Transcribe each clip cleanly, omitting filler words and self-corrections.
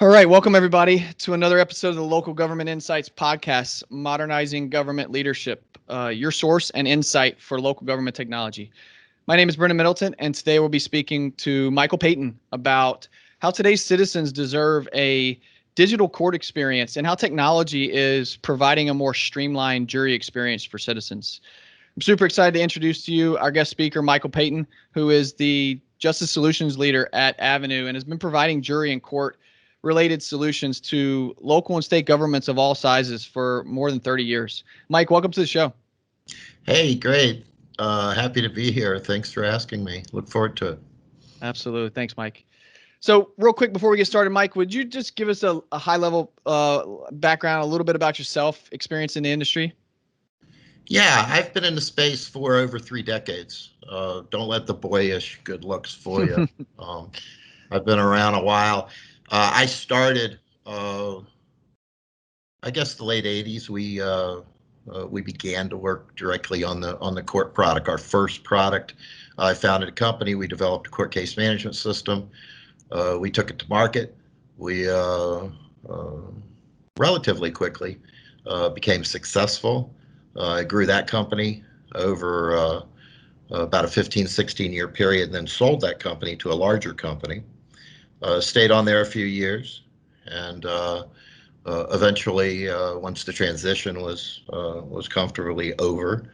All right, welcome everybody to another episode of the Local Government Insights podcast, modernizing government leadership, your source and insight for local government technology. My name is Brendan Middleton, and today we'll be speaking to Michael Payton about how today's citizens deserve a digital court experience and how technology is providing a more streamlined jury experience for citizens. I'm super excited to introduce to you our guest speaker, Michael Payton, who is the Justice Solutions Leader at Avenu and has been providing jury and court related solutions to local and state governments of all sizes for more than 30 years. Mike, welcome to the show. Hey, great. Happy to be here. Thanks for asking me. Look forward to it. Absolutely. Thanks, Mike. So real quick before we get started, Mike, would you just give us a high level background, a little bit about yourself, experience in the industry? Yeah, I've been in the space for over 3 decades. Don't let the boyish good looks fool you. Um, I've been around a while. I started, I guess, the late '80s. We began to work directly on the court product. Our first product, I founded a company. We developed a court case management system. We took it to market. We relatively quickly became successful. I grew that company over about a 15, 16-year period, and then sold that company to a larger company. Stayed on there a few years, and eventually, once the transition was comfortably over,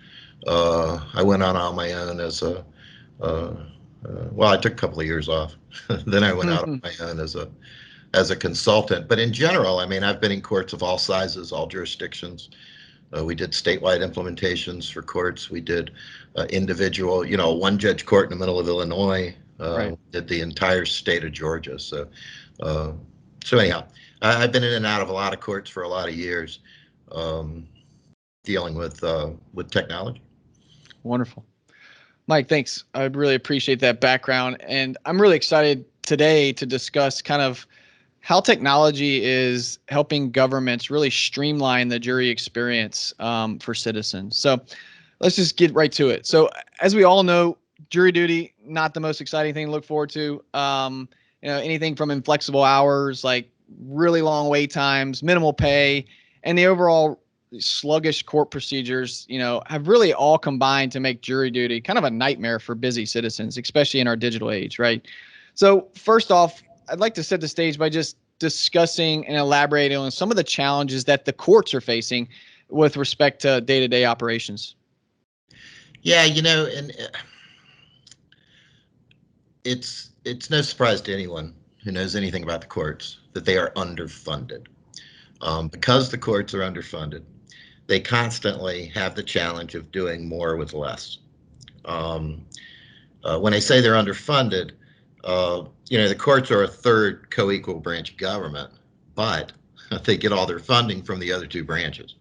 I went on my own as a well, I took a couple of years off. Then I went out on my own as a consultant. But in general, I mean, I've been in courts of all sizes, all jurisdictions. We did statewide implementations for courts. We did individual, one judge court in the middle of Illinois. Right. Did the entire state of Georgia. So anyhow, I've been in and out of a lot of courts for a lot of years, dealing with technology. Wonderful. Mike, thanks. I really appreciate that background. And I'm really excited today to discuss kind of how technology is helping governments really streamline the jury experience for citizens. So let's just get right to it. So as we all know, jury duty, not the most exciting thing to look forward to. Anything from inflexible hours, like really long wait times, minimal pay, and the overall sluggish court procedures, have really all combined to make jury duty kind of a nightmare for busy citizens, especially in our digital age, right? So first off, I'd like to set the stage by just discussing and elaborating on some of the challenges that the courts are facing with respect to day-to-day operations. Yeah, and it's no surprise to anyone who knows anything about the courts that they are underfunded. Because the courts are underfunded, they constantly have the challenge of doing more with less. When I say they're underfunded, the courts are a third co-equal branch of government, but they get all their funding from the other two branches.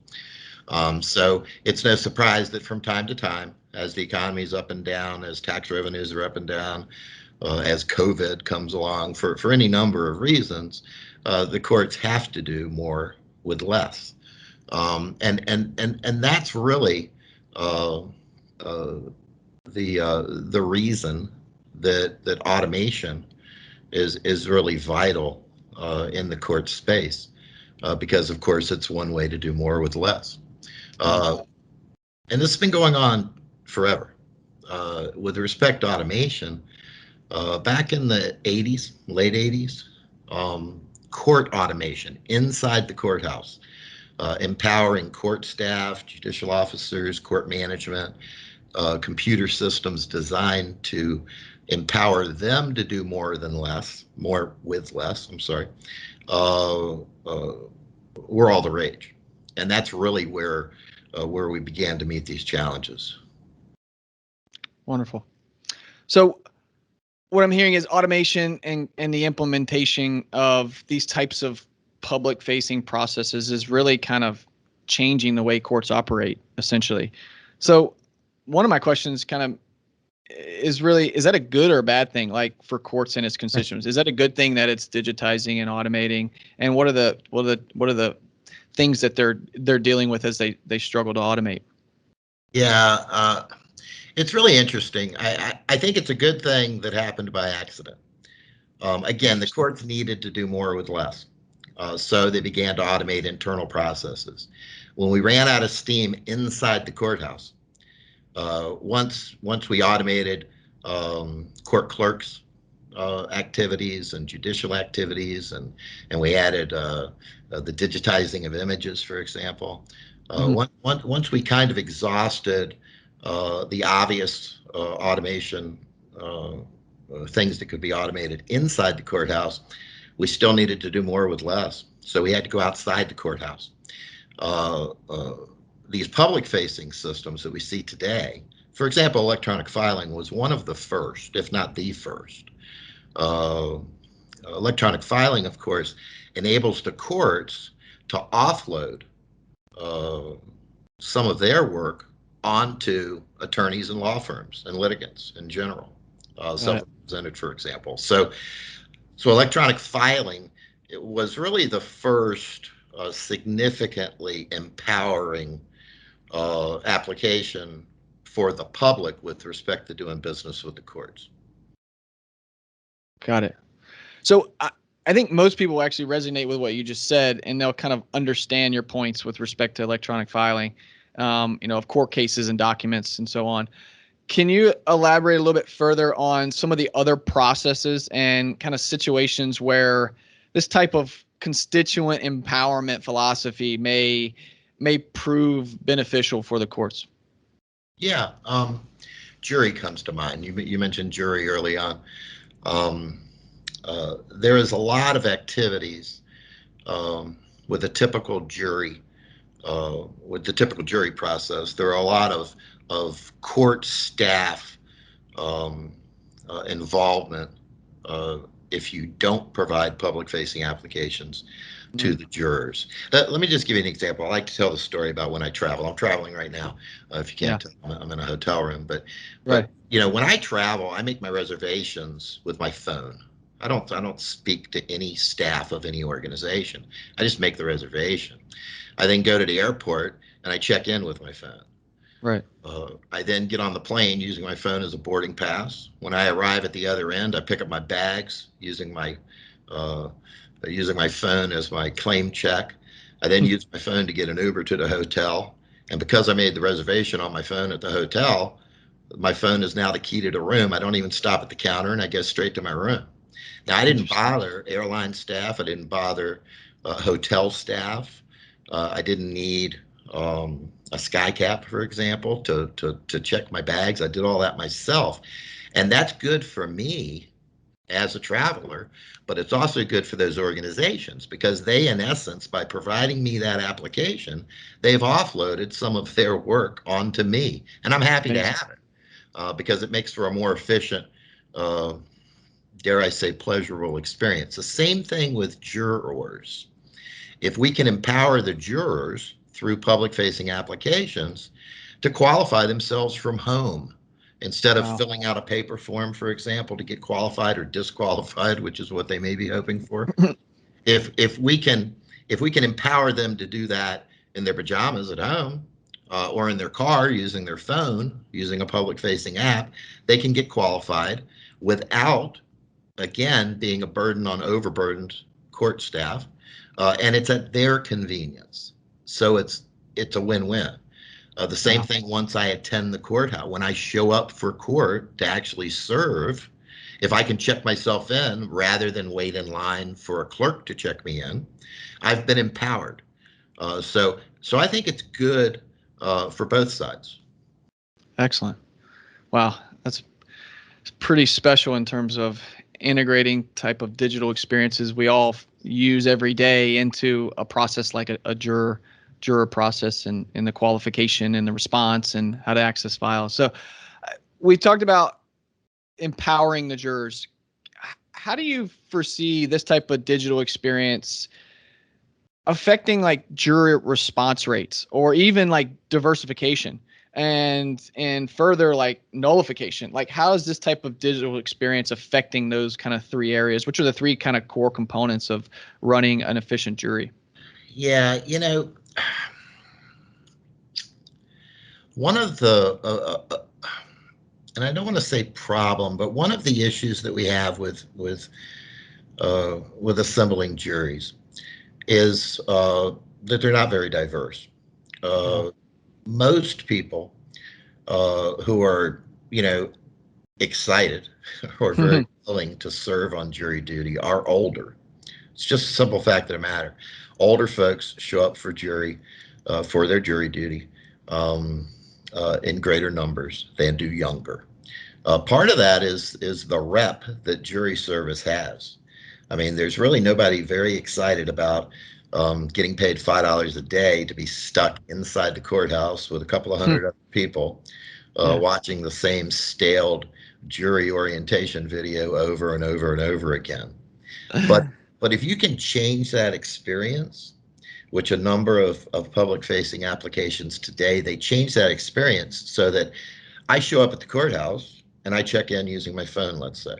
So it's no surprise that from time to time, as the economy is up and down, as tax revenues are up and down, as COVID comes along, for any number of reasons, the courts have to do more with less. And that's really the reason that automation is really vital in the court space, because of course it's one way to do more with less. And this has been going on forever. With respect to automation, back in the '80s, late '80s, court automation inside the courthouse, empowering court staff, judicial officers, court management, computer systems designed to empower them to do more with less, were all the rage. And that's really where we began to meet these challenges. Wonderful. So what I'm hearing is automation and the implementation of these types of public facing processes is really kind of changing the way courts operate, essentially. So one of my questions kind of is that a good or a bad thing, like for courts and its constituents? Is that a good thing that it's digitizing and automating? And what are the things that they're dealing with as they struggle to automate? Yeah, it's really interesting. I think it's a good thing that happened by accident. Again, the courts needed to do more with less. So they began to automate internal processes. When we ran out of steam inside the courthouse, once we automated court clerks' activities and judicial activities, and we added the digitizing of images, for example. Once we kind of exhausted the obvious automation things that could be automated inside the courthouse, we still needed to do more with less. So we had to go outside the courthouse. These public-facing systems that we see today, for example, electronic filing was one of the first, if not the first. Electronic filing, of course, enables the courts to offload some of their work onto attorneys and law firms and litigants in general, self-represented, for example. So electronic filing, it was really the first significantly empowering application for the public with respect to doing business with the courts. Got it. So I think most people actually resonate with what you just said, and they'll kind of understand your points with respect to electronic filing, of court cases and documents and so on. Can you elaborate a little bit further on some of the other processes and kind of situations where this type of constituent empowerment philosophy may prove beneficial for the courts? Yeah, jury comes to mind. You mentioned jury early on. There is a lot of activities with a typical jury, with the typical jury process. There are a lot of court staff involvement if you don't provide public-facing applications to the jurors. Let me just give you an example. I like to tell the story about when I travel. I'm traveling right now. If you can't tell, I'm in a hotel room. But when I travel, I make my reservations with my phone. I don't speak to any staff of any organization. I just make the reservation. I then go to the airport and I check in with my phone. Right. I then get on the plane using my phone as a boarding pass. When I arrive at the other end, I pick up my bags using my phone as my claim check. I then use my phone to get an Uber to the hotel. And because I made the reservation on my phone at the hotel, my phone is now the key to the room. I don't even stop at the counter, and I go straight to my room. Now, I didn't bother airline staff. I didn't bother hotel staff. I didn't need a skycap, for example, to check my bags. I did all that myself. And that's good for me as a traveler, but it's also good for those organizations because they, in essence, by providing me that application, they've offloaded some of their work onto me. And I'm happy to have it because it makes for a more efficient, dare I say, pleasurable experience. The same thing with jurors. If we can empower the jurors through public-facing applications to qualify themselves from home instead of filling out a paper form, for example, to get qualified or disqualified, which is what they may be hoping for. If we can empower them to do that in their pajamas at home or in their car using their phone, using a public-facing app, they can get qualified without, again, being a burden on overburdened court staff. And it's at their convenience. So it's a win-win. The same thing once I attend the courthouse. When I show up for court to actually serve, if I can check myself in rather than wait in line for a clerk to check me in, I've been empowered. So I think it's good for both sides. Excellent. Wow, that's pretty special in terms of integrating type of digital experiences we all use every day into a process like a juror process and the qualification and the response and how to access files. So we talked about empowering the jurors. How do you foresee this type of digital experience affecting like jury response rates or even like diversification and further like nullification? Like how is this type of digital experience affecting those kind of three areas, which are the three kind of core components of running an efficient jury? Yeah, one of the and I don't want to say problem, but one of the issues that we have with with assembling juries is that they're not very diverse. Yeah. Most people who are, excited or very willing to serve on jury duty are older. It's just a simple fact of the matter. Older folks show up for their jury duty um, in greater numbers than do younger. Part of that is the rep that jury service has. I mean, there's really nobody very excited about getting paid $5 a day to be stuck inside the courthouse with a couple of hundred other people Yeah. watching the same staled jury orientation video over and over and over again. But but if you can change that experience, which a number of public facing applications today, they change that experience so that I show up at the courthouse and I check in using my phone, let's say.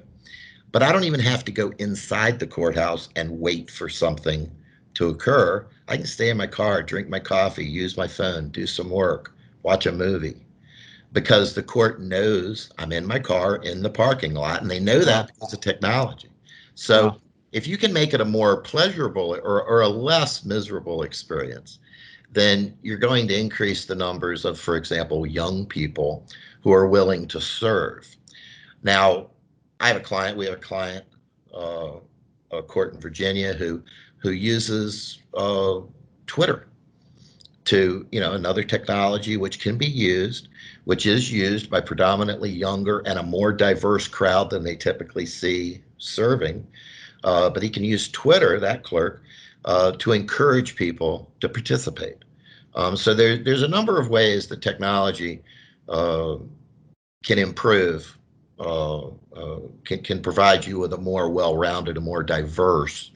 But I don't even have to go inside the courthouse and wait for something to occur. I can stay in my car, drink my coffee, use my phone, do some work, watch a movie because the court knows I'm in my car in the parking lot, and they know that Wow. because of technology. So Wow. if you can make it a more pleasurable or a less miserable experience, then you're going to increase the numbers of, for example, young people who are willing to serve. Now, we have a client, uh, a court in Virginia who uses Twitter to, another technology which can be used, which is used by predominantly younger and a more diverse crowd than they typically see serving. But he can use Twitter, that clerk, to encourage people to participate. So there's a number of ways that technology uh, can improve, can provide you with a more well-rounded, a more diverse,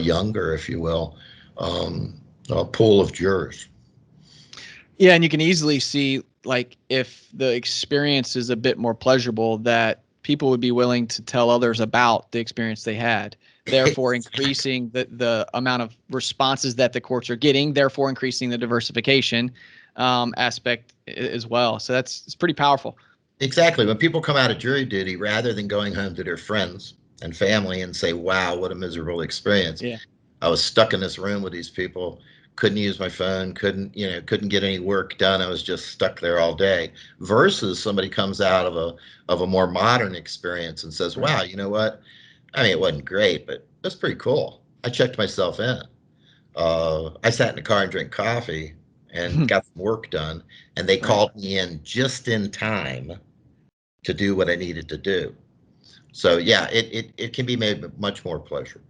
younger, if you will, um, pool of jurors. Yeah, and you can easily see, like, if the experience is a bit more pleasurable, that people would be willing to tell others about the experience they had, therefore increasing the amount of responses that the courts are getting, therefore increasing the diversification aspect as well. So it's pretty powerful. Exactly. When people come out of jury duty, rather than going home to their friends and family and say, wow, what a miserable experience. Yeah. I was stuck in this room with these people, couldn't use my phone, couldn't get any work done. I was just stuck there all day. Versus somebody comes out of a more modern experience and says, Right. wow, you know what? I mean, it wasn't great, but that's pretty cool. I checked myself in. I sat in the car and drank coffee and got some work done, and they Right. called me in just in time to do what I needed to do. So yeah, it can be made much more pleasurable.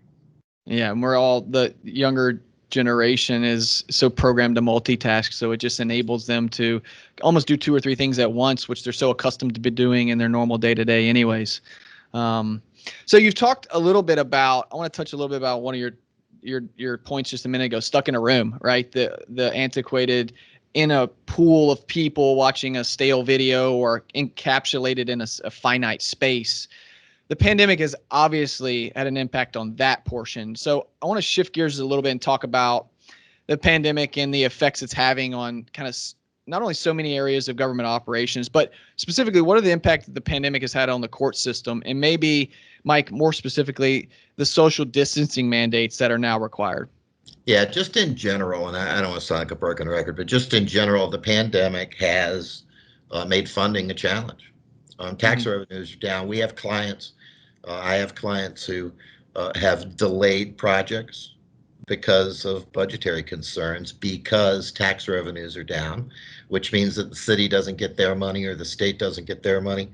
Yeah, and we're all, the younger generation is so programmed to multitask, so it just enables them to almost do two or three things at once, which they're so accustomed to be doing in their normal day to day, anyways. Um, so you've talked a little bit about. I want to touch a little bit about one of your points just a minute ago. Stuck in a room, right? The antiquated, in a pool of people watching a stale video, or encapsulated in a finite space. The pandemic has obviously had an impact on that portion. So I want to shift gears a little bit and talk about the pandemic and the effects it's having on kind of not only so many areas of government operations, but specifically, what are the impact that the pandemic has had on the court system, and maybe, Mike, more specifically, the social distancing mandates that are now required. Yeah, just in general, and I don't want to sound like a broken record, but just in general, the pandemic has made funding a challenge. Tax Mm-hmm. revenues are down. I have clients who have delayed projects because of budgetary concerns because tax revenues are down, which means that the city doesn't get their money or the state doesn't get their money,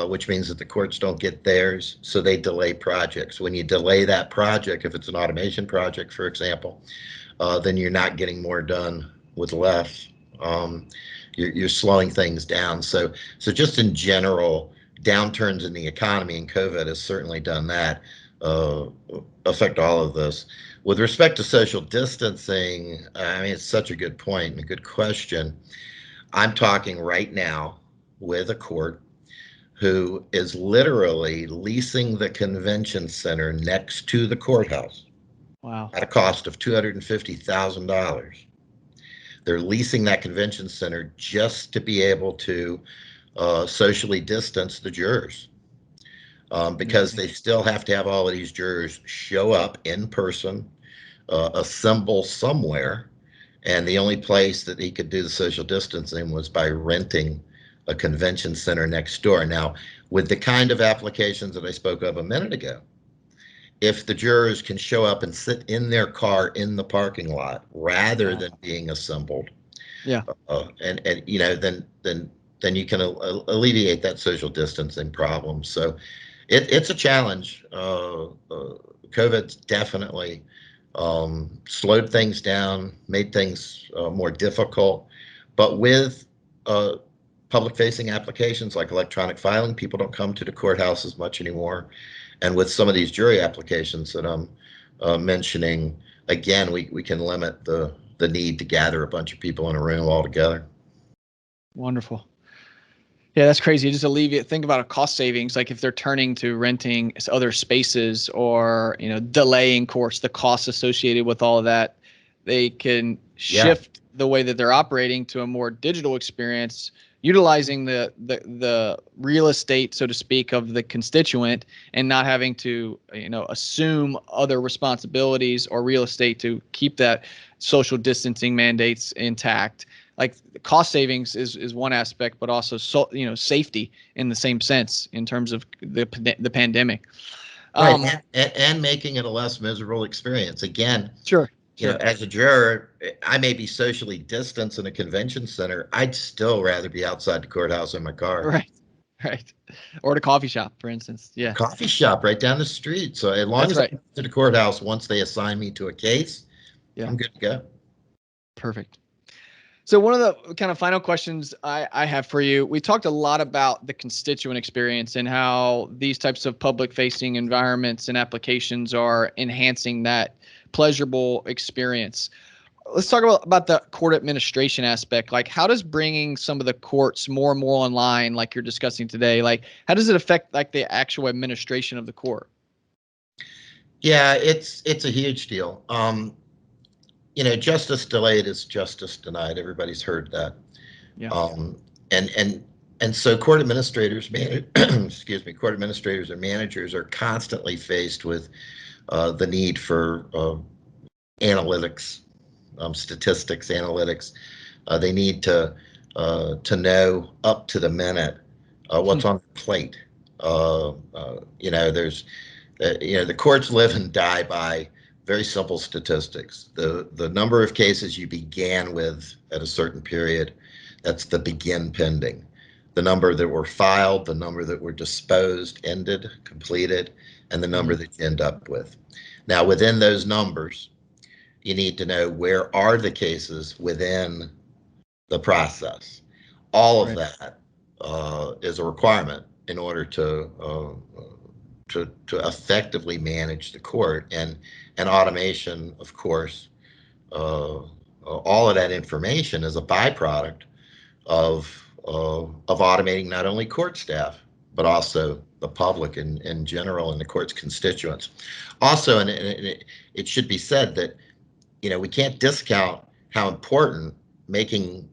which means that the courts don't get theirs. So they delay projects. When you delay that project, if it's an automation project, for example, then you're not getting more done with less. Um, you're slowing things down. So just in general, downturns in the economy, and COVID has certainly done that, uh, affect all of this. With respect to social distancing, I mean, it's such a good point and a good question. I'm talking right now with a court who is literally leasing the convention center next to the courthouse Wow. at a cost of $250,000. They're leasing that convention center just to be able to socially distance the jurors. because they still have to have all of these jurors show up in person, assemble somewhere, and the only place that he could do the social distancing was by renting a convention center next door. Now, with the kind of applications that I spoke of a minute ago, if the jurors can show up and sit in their car in the parking lot rather than being assembled, Yeah. and you know, then you can alleviate that social distancing problem. So it's a challenge. COVID's definitely slowed things down, made things more difficult. But with public-facing applications like electronic filing, people don't come to the courthouse as much anymore. And with some of these jury applications that I'm mentioning, again, we can limit the need to gather a bunch of people in a room all together. Wonderful. Yeah, that's crazy. Just alleviate. Think about a cost savings. Like if they're turning to renting other spaces or delaying courts, the costs associated with all of that, they can shift the way that they're operating to a more digital experience, utilizing the real estate, so to speak, of the constituent, and not having to assume other responsibilities or real estate to keep that social distancing mandates intact. Like cost savings is one aspect, but also safety in the same sense in terms of the pandemic. Right, and making it a less miserable experience. Again, Sure. as a juror, I may be socially distanced in a convention center. I'd still rather be outside the courthouse in my car. Right. Or at a coffee shop, for instance. Yeah. Coffee shop right down the street. So as long That's as I right. get to the courthouse, once they assign me to a case, Yeah. I'm good to go. Perfect. So one of the kind of final questions I have for you, we talked a lot about the constituent experience and how these types of public facing environments and applications are enhancing that pleasurable experience. Let's talk about the court administration aspect. Like how does bringing some of the courts more and more online, like you're discussing today, like how does it affect like the actual administration of the court? Yeah, it's a huge deal. Justice delayed is justice denied. Everybody's heard that. Yeah. Um, and so court administrators, court administrators and managers are constantly faced with the need for analytics, statistics, analytics. They need to know up to the minute what's on the plate. There's the courts live and die by very simple statistics. The number of cases you began with at a certain period, that's the begin pending. The number that were filed, the number that were disposed, ended, completed, and the number that you end up with. Now, within those numbers, you need to know where are the cases within the process. All of that is a requirement in order to effectively manage the court, and automation, of course. All of that information is a byproduct of automating not only court staff but also the public in general and the court's constituents. Also, and it should be said that we can't discount how important making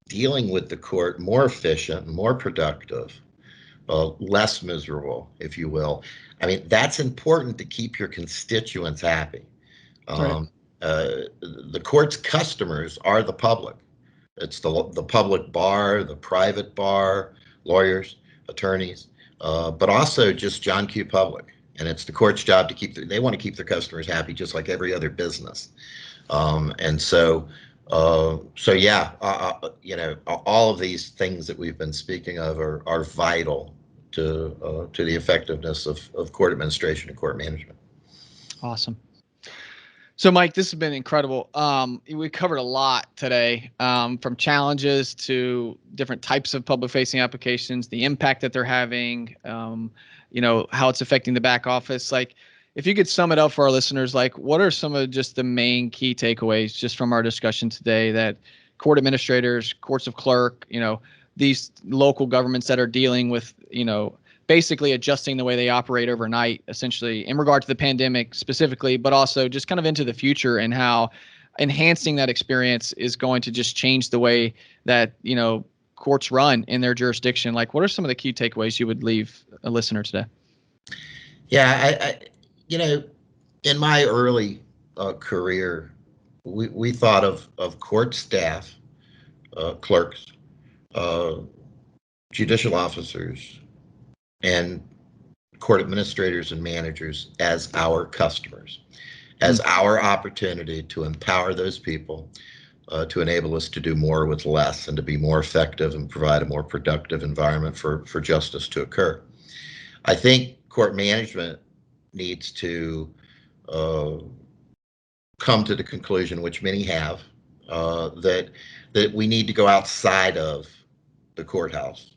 dealing with the court more efficient, more productive, less miserable, if you will. I mean, that's important to keep your constituents happy. The court's customers are the public. It's the public bar, the private bar, lawyers, attorneys, but also just John Q. Public. And it's the court's job to they want to keep their customers happy, just like every other business. And so yeah, all of these things that we've been speaking of are vital to the effectiveness of court administration and court management. Awesome. So, Mike, this has been incredible. We covered a lot today, from challenges to different types of public-facing applications, the impact that they're having, how it's affecting the back office. Like, if you could sum it up for our listeners, like, what are some of just the main key takeaways just from our discussion today that court administrators, courts of clerk, these local governments that are dealing with, basically adjusting the way they operate overnight, essentially in regard to the pandemic specifically, but also just kind of into the future and how enhancing that experience is going to just change the way that, courts run in their jurisdiction? Like, what are some of the key takeaways you would leave a listener today? Yeah, you know, in my early career, we thought of court staff, clerks, uh, judicial officers, and court administrators and managers as our customers, as Mm, our opportunity to empower those people, to enable us to do more with less and to be more effective and provide a more productive environment for justice to occur. I think court management needs to uh, come to the conclusion, which many have, that we need to go outside of the courthouse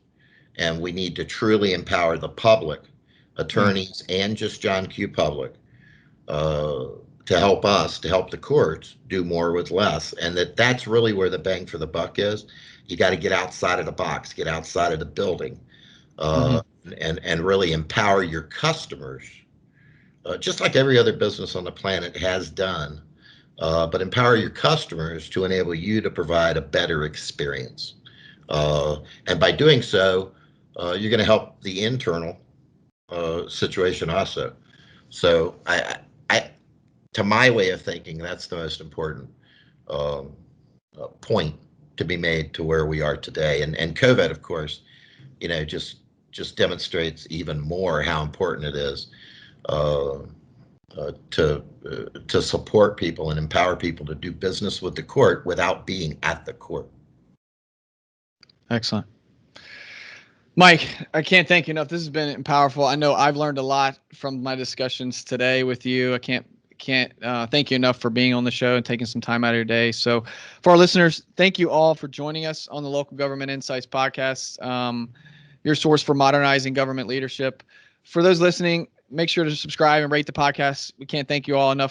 and we need to truly empower the public, mm, attorneys, and just John Q. Public, uh, to help us, to help the courts do more with less, and that's really where the bang for the buck is. You got to get outside of the box, get outside of the building, hmm uh, and really empower your customers, just like every other business on the planet has done. But empower your customers to enable you to provide a better experience. And by doing so, you're going to help the internal situation also. So I, to my way of thinking, that's the most important um, point to be made to where we are today. And COVID, of course, just demonstrates even more how important it is uh, to support people and empower people to do business with the court without being at the court. Excellent. Mike, I can't thank you enough. This has been powerful. I know I've learned a lot from my discussions today with you. I can't thank you enough for being on the show and taking some time out of your day. So, for our listeners, thank you all for joining us on the Local Government Insights podcast, your source for modernizing government leadership. For those listening, make sure to subscribe and rate the podcast. We can't thank you all enough